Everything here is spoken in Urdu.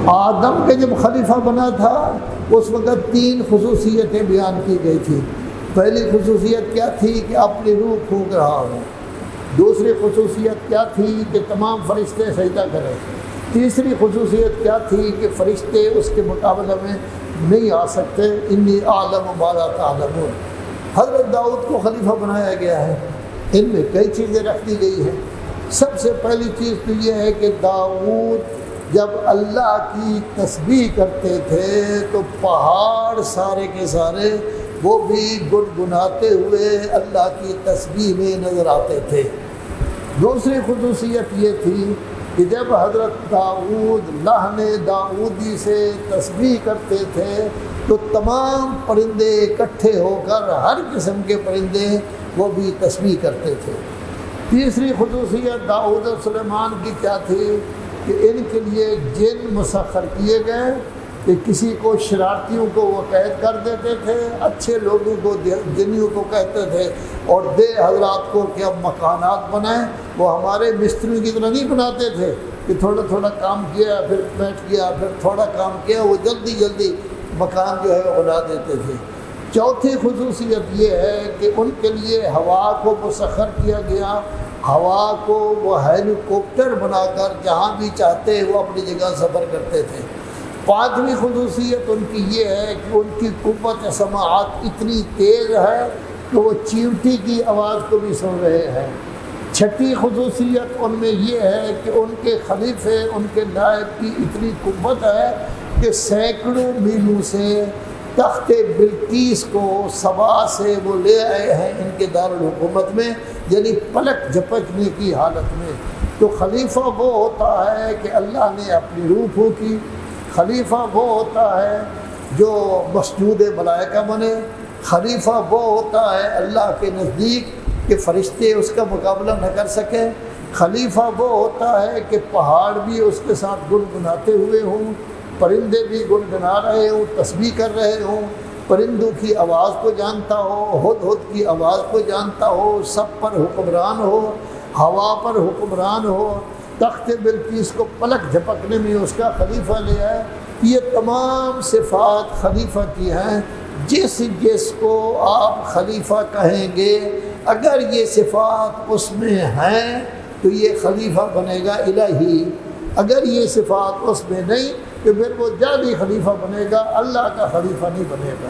آدم کے جب خلیفہ بنا تھا اس وقت 3 خصوصیتیں بیان کی گئی تھی۔ پہلی خصوصیت کیا تھی کہ اپنی روح پھونک رہا ہو۔ دوسری خصوصیت کیا تھی کہ تمام فرشتے سجدہ کریں۔ تیسری خصوصیت کیا تھی کہ فرشتے اس کے مقابلے میں نہیں آ سکتے۔ انی اعلم ما لا تعلمون۔ حضرت داؤد کو خلیفہ بنایا گیا ہے، ان میں کئی چیزیں رکھ دی گئی ہیں۔ سب سے پہلی چیز تو یہ ہے کہ داؤد جب اللہ کی تسبیح کرتے تھے تو پہاڑ سارے کے سارے وہ بھی گنگناتے ہوئے اللہ کی تسبیح میں نظر آتے تھے۔ دوسری خصوصیت یہ تھی کہ جب حضرت داؤد لحن داؤدی سے تسبیح کرتے تھے تو تمام پرندے اکٹھے ہو کر ہر قسم کے پرندے وہ بھی تسبیح کرتے تھے۔ تیسری خصوصیت داؤد اور سلیمان کی کیا تھی کہ ان کے لیے جن مسخر کیے گئے کہ کسی کو شرارتیوں کو وہ قید کر دیتے تھے، اچھے لوگوں کو جنیوں کو کہتے تھے اور دے حضرات کو کہ اب مکانات بنائیں۔ وہ ہمارے مستریوں کی طرح نہیں بناتے تھے کہ تھوڑا تھوڑا کام کیا پھر بیٹھ گیا، پھر تھوڑا کام کیا، وہ جلدی جلدی مکان جو ہے بنا دیتے تھے۔ چوتھی خصوصیت یہ ہے کہ ان کے لیے ہوا کو مسخر کیا گیا، ہوا کو وہ ہیلی کاپٹر بنا کر جہاں بھی چاہتے وہ اپنی جگہ سفر کرتے تھے۔ پانچویں خصوصیت ان کی یہ ہے کہ ان کی قوت سماعت اتنی تیز ہے کہ وہ چیونٹی کی آواز کو بھی سن رہے ہیں۔ چھٹی خصوصیت ان میں یہ ہے کہ ان کے خلیفے، ان کے نائب کی اتنی قوت ہے کہ سینکڑوں میلوں سے تخت بلقیس کو سبا سے وہ لے آئے ہیں ان کے دارالحکومت میں، یعنی پلک جھپکنے کی حالت میں۔ تو خلیفہ وہ ہوتا ہے کہ اللہ نے اپنی روح پھونکی، خلیفہ وہ ہوتا ہے جو مسجود ملائکہ بنے، خلیفہ وہ ہوتا ہے اللہ کے نزدیک کہ فرشتے اس کا مقابلہ نہ کر سکیں، خلیفہ وہ ہوتا ہے کہ پہاڑ بھی اس کے ساتھ گنگناتے ہوئے ہوں، پرندے بھی گنگنا رہے ہوں، تسبیح کر رہے ہوں، پرندوں کی آواز کو جانتا ہو، ہدہد کی آواز کو جانتا ہو، سب پر حکمران ہو، ہوا پر حکمران ہو، تخت بلقیس کو پلک جھپکنے میں اس کا خلیفہ لے آئے۔ یہ تمام صفات خلیفہ کی ہیں۔ جس کو آپ خلیفہ کہیں گے اگر یہ صفات اس میں ہیں تو یہ خلیفہ بنے گا الہی، اگر یہ صفات اس میں نہیں تو پھر وہ جعلی خلیفہ بنے گا، اللہ کا خلیفہ نہیں بنے گا۔